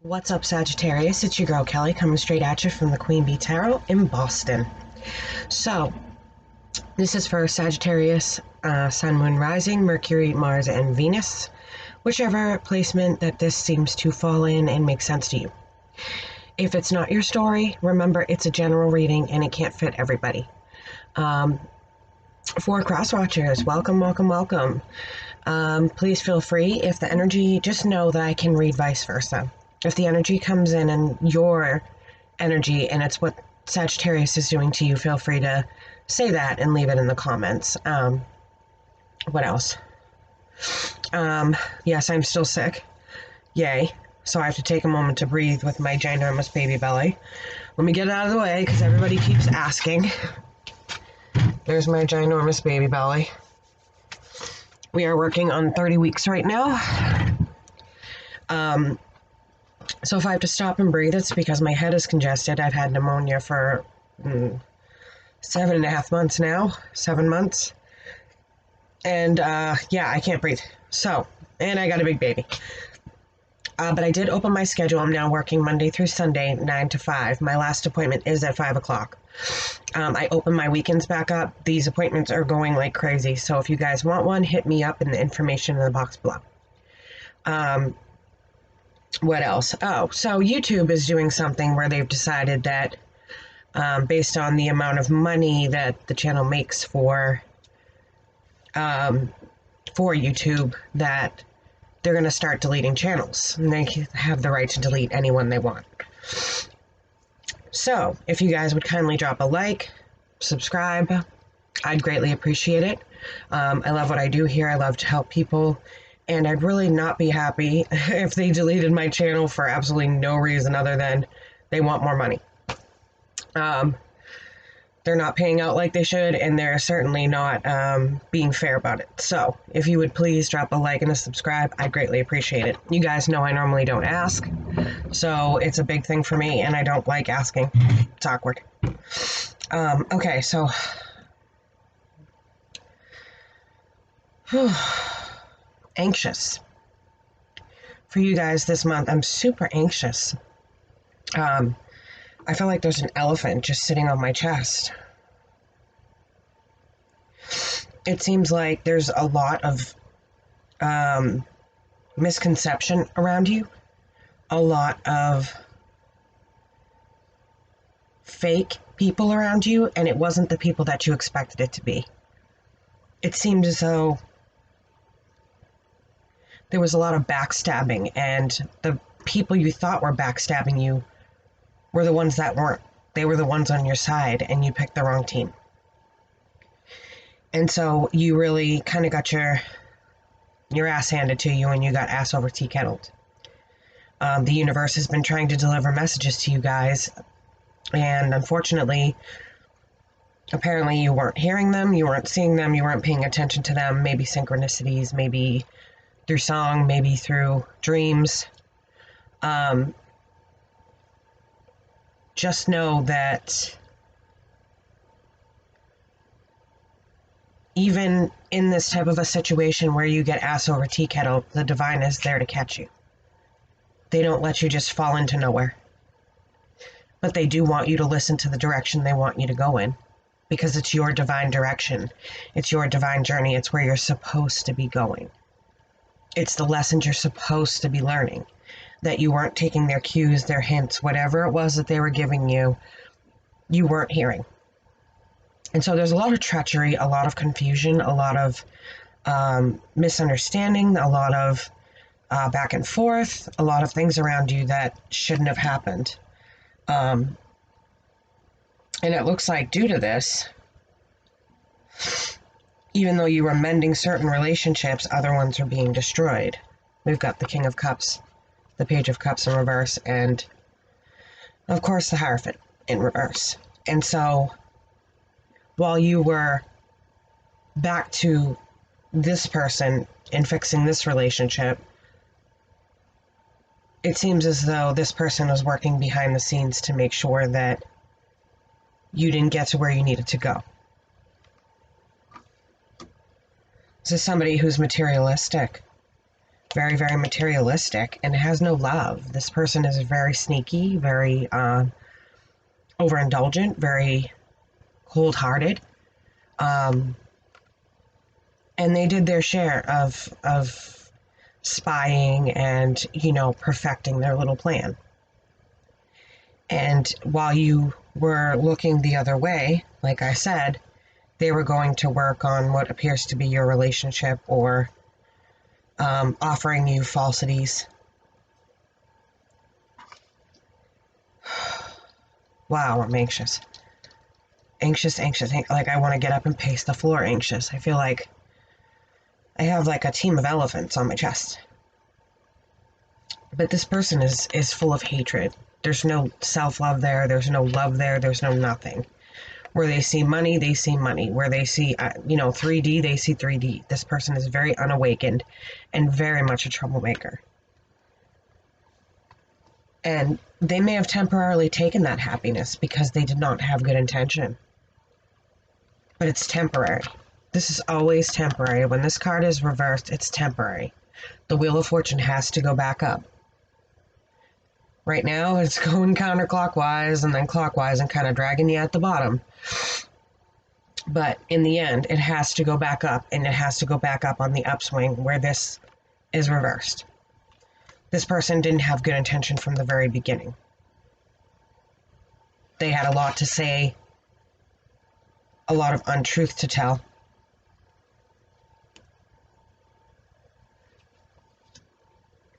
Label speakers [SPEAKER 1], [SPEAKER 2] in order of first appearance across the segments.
[SPEAKER 1] What's up, Sagittarius? It's your girl Kelly coming straight at you from the Queen Bee Tarot in Boston. So, this is for Sagittarius, Sun, Moon, Rising, Mercury, Mars, and Venus, whichever placement that this seems to fall in and make sense to you. If it's not your story, remember it's a general reading and it can't fit everybody. For cross watchers, welcome, welcome, welcome. Please feel free. If the energy, just know that I can read vice versa. If the energy comes in and your energy and it's what Sagittarius is doing to you, feel free to say that and leave it in the comments. What else? Yes, I'm still sick. Yay. So I have to take a moment to breathe with my ginormous baby belly. Let me get it out of the way because everybody keeps asking. There's my ginormous baby belly. We are working on 30 weeks right now. So if I have to stop and breathe, it's because my head is congested. I've had pneumonia for 7.5 months now, 7 months. And yeah, I can't breathe. So, and I got a big baby. But I did open my schedule. I'm now working Monday through Sunday, 9 to 5. My last appointment is at 5 o'clock. I open my weekends back up. These appointments are going like crazy. So if you guys want one, hit me up in the information in the box below. What else? Oh, so YouTube is doing something where they've decided that based on the amount of money that the channel makes for YouTube, that they're going to start deleting channels. And they have the right to delete anyone they want. So, if you guys would kindly drop a like, subscribe, I'd greatly appreciate it. I love what I do here. I love to help people. And I'd really not be happy if they deleted my channel for absolutely no reason other than they want more money. They're not paying out like they should, and they're certainly not being fair about it. So, if you would please drop a like and a subscribe, I'd greatly appreciate it. You guys know I normally don't ask, so it's a big thing for me, and I don't like asking. It's awkward. Okay, so... anxious. For you guys this month, I'm super anxious. I feel like there's an elephant just sitting on my chest. It seems like there's a lot of misconception around you, a lot of fake people around you, and it wasn't the people that you expected it to be. It seemed as though there was a lot of backstabbing, and the people you thought were backstabbing you were the ones that weren't. They were the ones on your side, and you picked the wrong team. And so you really kind of got your ass handed to you, and you got ass over tea kettled. The universe has been trying to deliver messages to you guys, and unfortunately, apparently you weren't hearing them, you weren't seeing them, you weren't paying attention to them, maybe synchronicities, maybe through song, maybe through dreams. Just know that even in this type of a situation where you get ass over tea kettle, the divine is there to catch you. They don't let you just fall into nowhere. But they do want you to listen to the direction they want you to go in, because it's your divine direction. It's your divine journey. It's where you're supposed to be going. It's the lessons you're supposed to be learning, that you weren't taking their cues, their hints, whatever it was that they were giving you, you weren't hearing. And so there's a lot of treachery, a lot of confusion, a lot of misunderstanding, a lot of back and forth, a lot of things around you that shouldn't have happened. And it looks like due to this, even though you were mending certain relationships, other ones are being destroyed. We've got the King of Cups, the Page of Cups in reverse, and of course the Hierophant in reverse. And so while you were back to this person and fixing this relationship, it seems as though this person was working behind the scenes to make sure that you didn't get to where you needed to go. This is somebody who's materialistic. very, very materialistic, and has no love. This person is very sneaky, very overindulgent, very cold-hearted, and they did their share of spying and, perfecting their little plan. And while you were looking the other way, like I said, they were going to work on what appears to be your relationship, or offering you falsities. Wow, I'm anxious. Anxious. Like, I want to get up and pace the floor anxious. I feel like I have like a team of elephants on my chest. But this person is full of hatred. There's no self-love there. There's no love there. There's no nothing. Where they see money, they see money. Where they see, 3D, they see 3D. This person is very unawakened and very much a troublemaker. And they may have temporarily taken that happiness because they did not have good intention. But it's temporary. This is always temporary. When this card is reversed, it's temporary. The Wheel of Fortune has to go back up. Right now, it's going counterclockwise and then clockwise and kind of dragging you at the bottom. But in the end, it has to go back up, and it has to go back up on the upswing where this is reversed. This person didn't have good intention from the very beginning. They had a lot to say, a lot of untruth to tell.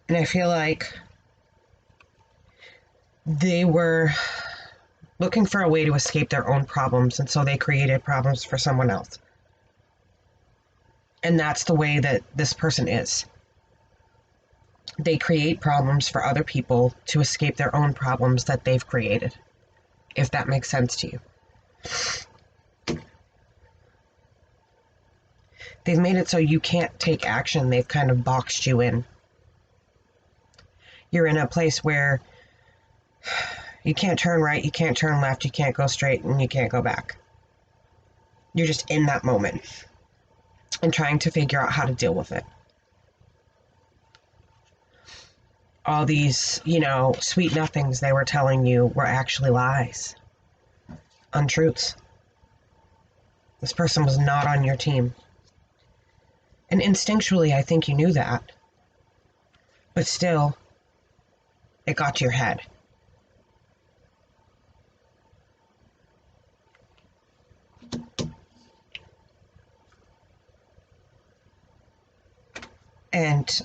[SPEAKER 1] And I feel like they were looking for a way to escape their own problems, and so they created problems for someone else. And that's the way that this person is. They create problems for other people to escape their own problems that they've created, if that makes sense to you. They've made it so you can't take action. They've kind of boxed you in. You're in a place where you can't turn right, you can't turn left, you can't go straight, and you can't go back. You're just in that moment and trying to figure out how to deal with it. All these, sweet nothings they were telling you were actually lies, untruths. This person was not on your team. And instinctually, I think you knew that. But still, it got to your head. And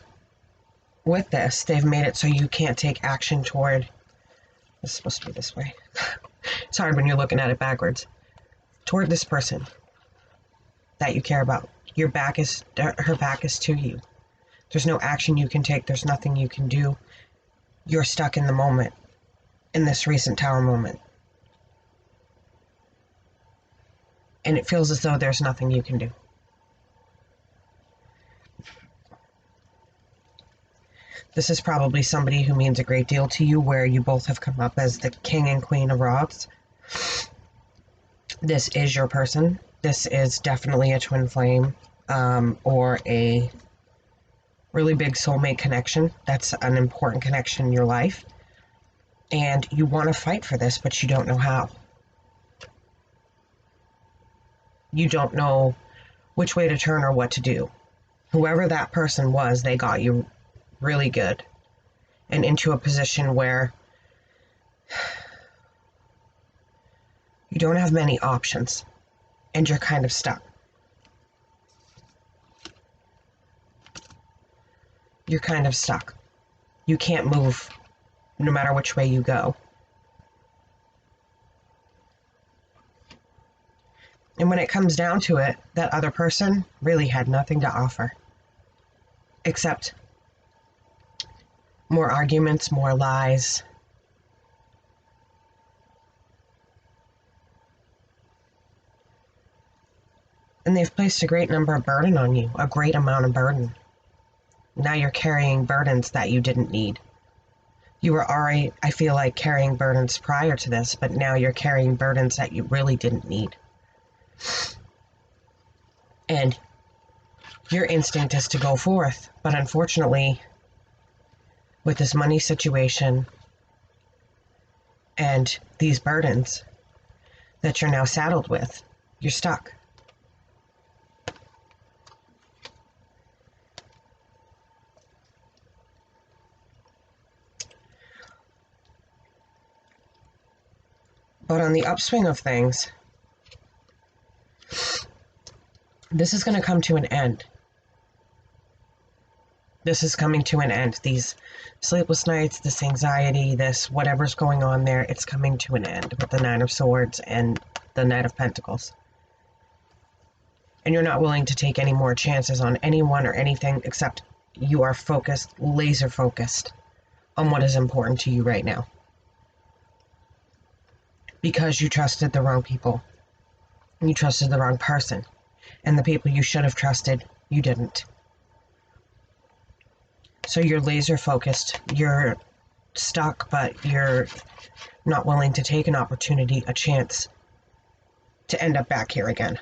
[SPEAKER 1] with this, they've made it so you can't take action toward... It's supposed to be this way. It's hard when you're looking at it backwards. Toward this person that you care about. Her back is to you. There's no action you can take. There's nothing you can do. You're stuck in the moment, in this recent Tower moment. And it feels as though there's nothing you can do. This is probably somebody who means a great deal to you, where you both have come up as the King and Queen of Rods. This is your person. This is definitely a twin flame, or a really big soulmate connection. That's an important connection in your life. And you want to fight for this, but you don't know how. You don't know which way to turn or what to do. Whoever that person was, they got you really good and into a position where you don't have many options and you're kind of stuck. You're kind of stuck. You can't move no matter which way you go. And when it comes down to it, that other person really had nothing to offer except more arguments, more lies. And they've placed a great number of burden on you, a great amount of burden. Now you're carrying burdens that you didn't need. You were already, I feel like, carrying burdens prior to this, but now you're carrying burdens that you really didn't need. And your instinct is to go forth. But unfortunately, with this money situation and these burdens that you're now saddled with, you're stuck. But on the upswing of things, this is going to come to an end. This is coming to an end. These sleepless nights, this anxiety, this whatever's going on there, it's coming to an end with the Nine of Swords and the Knight of Pentacles. And you're not willing to take any more chances on anyone or anything, except you are focused, laser focused on what is important to you right now. Because you trusted the wrong people. You trusted the wrong person. And the people you should have trusted, you didn't. So you're laser focused. You're stuck, but you're not willing to take an opportunity, a chance to end up back here again.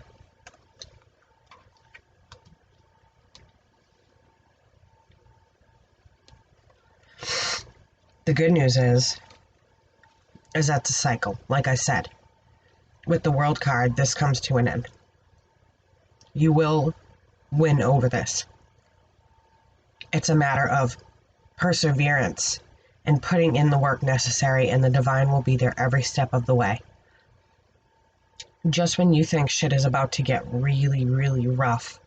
[SPEAKER 1] The good news is that's a cycle. Like I said, with the World card, this comes to an end. You will win over this. It's a matter of perseverance and putting in the work necessary, and the divine will be there every step of the way. Just when you think shit is about to get really, really rough,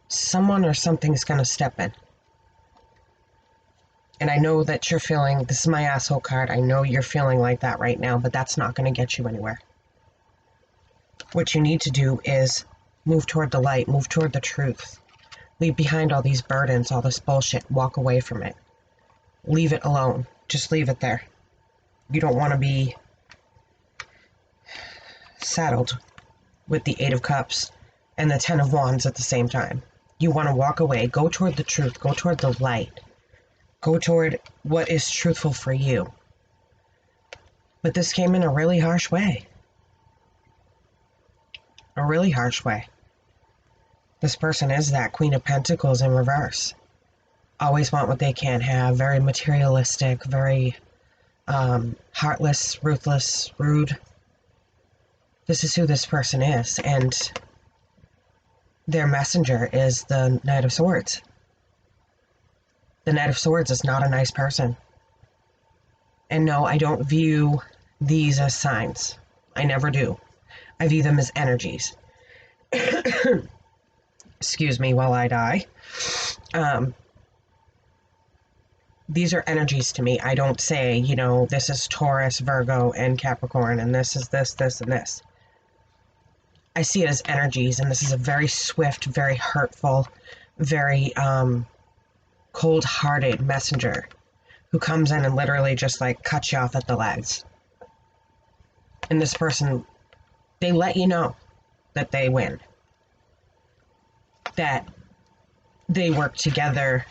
[SPEAKER 1] someone or something's going to step in. And I know that you're feeling, this is my asshole card, I know you're feeling like that right now, but that's not going to get you anywhere. What you need to do is move toward the light, move toward the truth. Leave behind all these burdens, all this bullshit, walk away from it. Leave it alone. Just leave it there. You don't want to be saddled with the Eight of Cups and the Ten of Wands at the same time. You want to walk away, go toward the truth, go toward the light. Go toward what is truthful for you. But this came in a really harsh way. A really harsh way. This person is that Queen of Pentacles in reverse. Always want what they can't have. Very materialistic, very heartless, ruthless, rude. This is who this person is. And their messenger is the Knight of Swords. The Knight of Swords is not a nice person. And no, I don't view these as signs. I never do. I view them as energies. Excuse me while I die. These are energies to me. I don't say, you know, this is Taurus, Virgo, and Capricorn, and this is this, this, and this. I see it as energies, and this is a very swift, very hurtful, very cold-hearted messenger who comes in and literally just like cuts you off at the legs. And this person, they let you know that they win, that they work together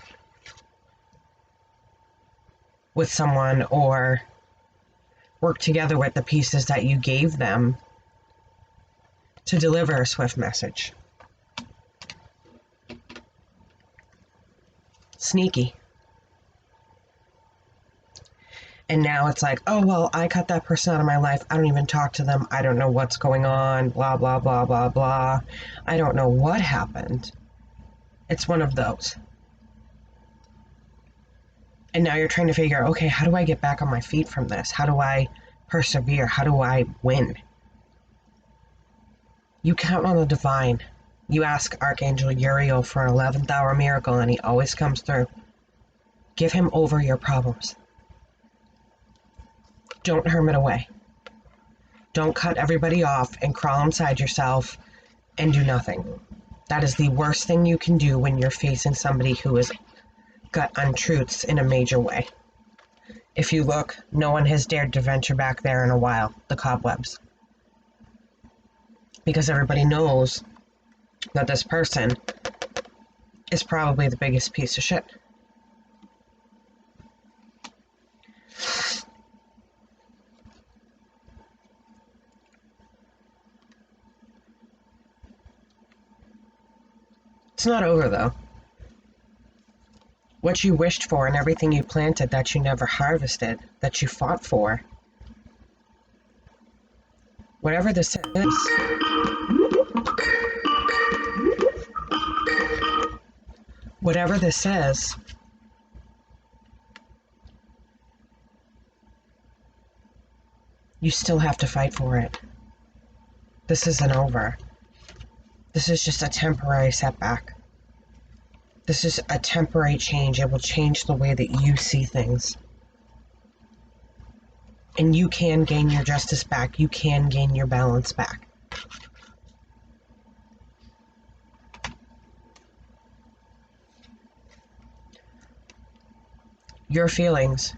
[SPEAKER 1] with someone or work together with the pieces that you gave them to deliver a swift message. Sneaky. And now it's like, oh, well, I cut that person out of my life. I don't even talk to them. I don't know what's going on. Blah, blah, blah, blah, blah. I don't know what happened. It's one of those. And now you're trying to figure out, okay, how do I get back on my feet from this? How do I persevere? How do I win? You count on the divine. You ask Archangel Uriel for an 11th hour miracle, and he always comes through. Give him over your problems. Don't hermit away. Don't cut everybody off and crawl inside yourself and do nothing. That is the worst thing you can do when you're facing somebody who has got untruths in a major way. If you look, no one has dared to venture back there in a while, the cobwebs. Because everybody knows that this person is probably the biggest piece of shit. It's not over, though. What you wished for and everything you planted that you never harvested, that you fought for, whatever this is, whatever this is, you still have to fight for it. This isn't over. This is just a temporary setback. This is a temporary change. It will change the way that you see things. And you can gain your justice back. You can gain your balance back. Your feelings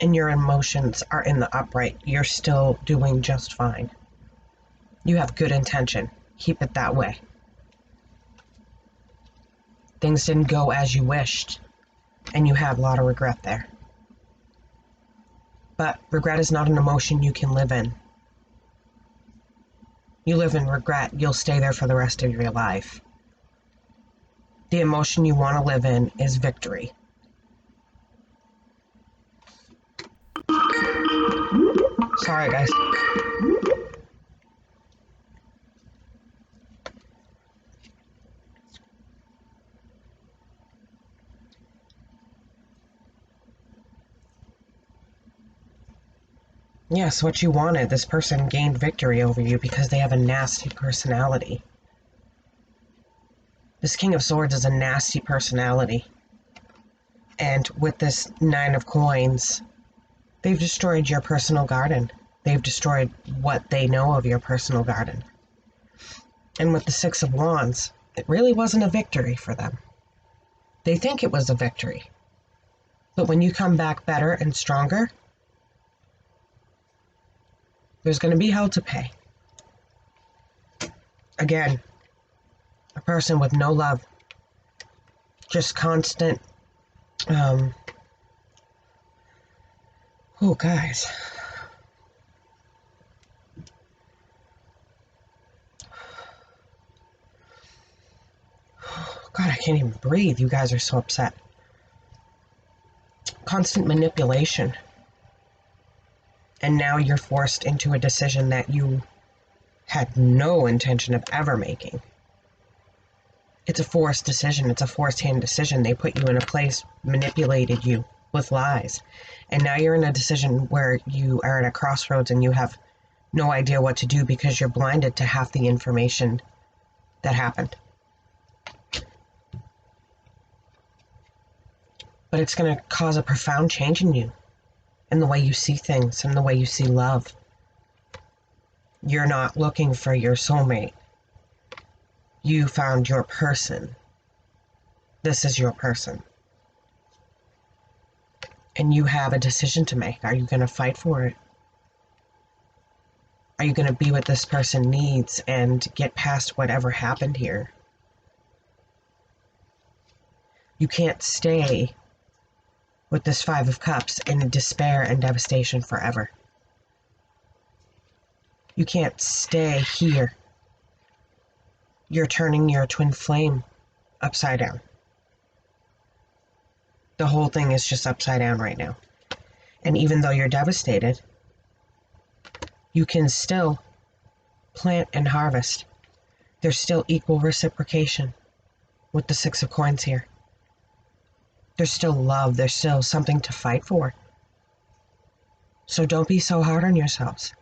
[SPEAKER 1] and your emotions are in the upright. You're still doing just fine. You have good intention. Keep it that way. Things didn't go as you wished, and you have a lot of regret there. But regret is not an emotion you can live in. You live in regret, you'll stay there for the rest of your life. The emotion you want to live in is victory. Sorry, guys. Yes, what you wanted. This person gained victory over you because they have a nasty personality. This King of Swords is a nasty personality. And with this Nine of Coins, they've destroyed your personal garden. They've destroyed what they know of your personal garden. And with the Six of Wands, it really wasn't a victory for them. They think it was a victory. But when you come back better and stronger, there's going to be hell to pay. Again, a person with no love. Just constant, oh, guys. God, I can't even breathe. You guys are so upset. Constant manipulation. And now you're forced into a decision that you had no intention of ever making. It's a forced decision. It's a forced hand decision. They put you in a place, manipulated you with lies. And now you're in a decision where you are at a crossroads and you have no idea what to do because you're blinded to half the information that happened. But it's going to cause a profound change in you, in the way you see things, in the way you see love. You're not looking for your soulmate. You found your person. This is your person. And you have a decision to make. Are you going to fight for it? Are you going to be what this person needs and get past whatever happened here? You can't stay with this Five of Cups in despair and devastation forever. You can't stay here. You're turning your twin flame upside down. The whole thing is just upside down right now. And even though you're devastated, you can still plant and harvest. There's still equal reciprocation with the Six of Coins here. There's still love. There's still something to fight for. So don't be so hard on yourselves.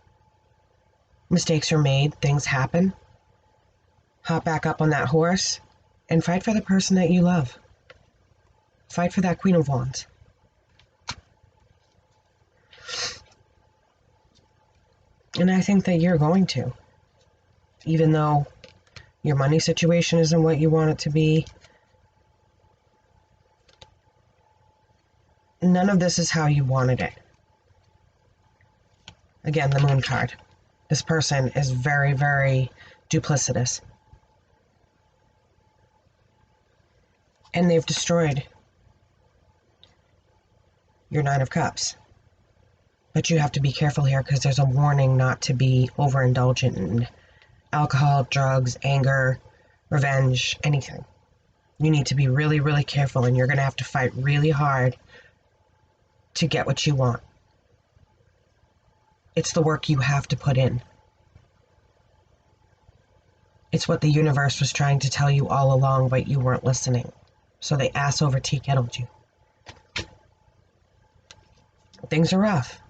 [SPEAKER 1] Mistakes are made. Things happen. Hop back up on that horse and fight for the person that you love. Fight for that Queen of Wands. And I think that you're going to. Even though your money situation isn't what you want it to be, none of this is how you wanted it. Again, the Moon card. This person is very, very duplicitous. And they've destroyed your Nine of Cups. But you have to be careful here because there's a warning not to be overindulgent alcohol, drugs, anger, revenge, anything. You need to be really, really careful, and you're going to have to fight really hard to get what you want. It's the work you have to put in. It's what the universe was trying to tell you all along, but you weren't listening. So they ass over tea kettled you. Things are rough.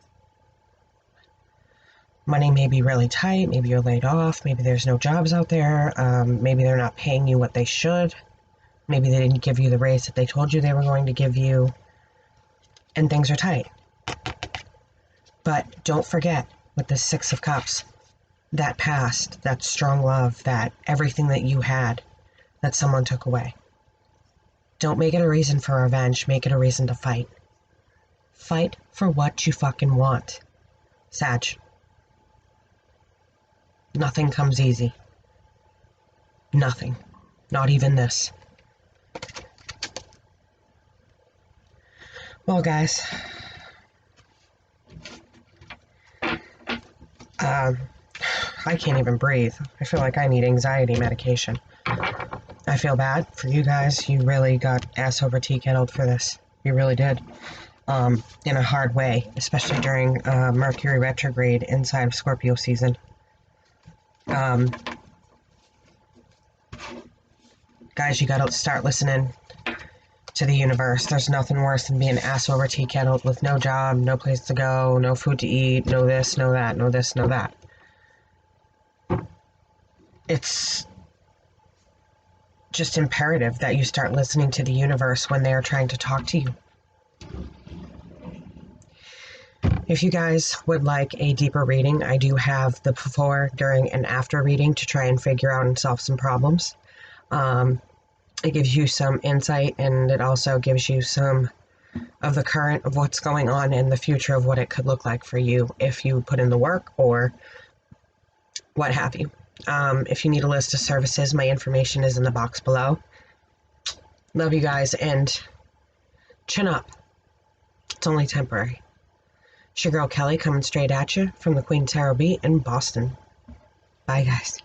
[SPEAKER 1] Money may be really tight. Maybe you're laid off. Maybe there's no jobs out there. Maybe they're not paying you what they should. Maybe they didn't give you the raise that they told you they were going to give you. And things are tight. But don't forget, with the Six of Cups, that past, that strong love, that everything that you had that someone took away. Don't make it a reason for revenge. Make it a reason to fight. Fight for what you fucking want. Sag. Nothing comes easy. Nothing. Not even this. Well, guys. I can't even breathe. I feel like I need anxiety medication. I feel bad for you guys. You really got ass over tea kettled for this. You really did. In a hard way, especially during Mercury retrograde inside of Scorpio season. Guys, you gotta start listening to the universe. There's nothing worse than being ass over tea kettled with no job, no place to go, no food to eat, no this, no that, no this, no that. It's just imperative that you start listening to the universe when they are trying to talk to you. If you guys would like a deeper reading, I do have the before, during, and after reading to try and figure out and solve some problems. It gives you some insight, and it also gives you some of the current of what's going on in the future of what it could look like for you if you put in the work or what have you. If you need a list of services, my information is in the box below. Love you guys, and chin up. It's only temporary. It's your girl Kelly coming straight at you from the Queen Tarot Beat in Boston. Bye, guys.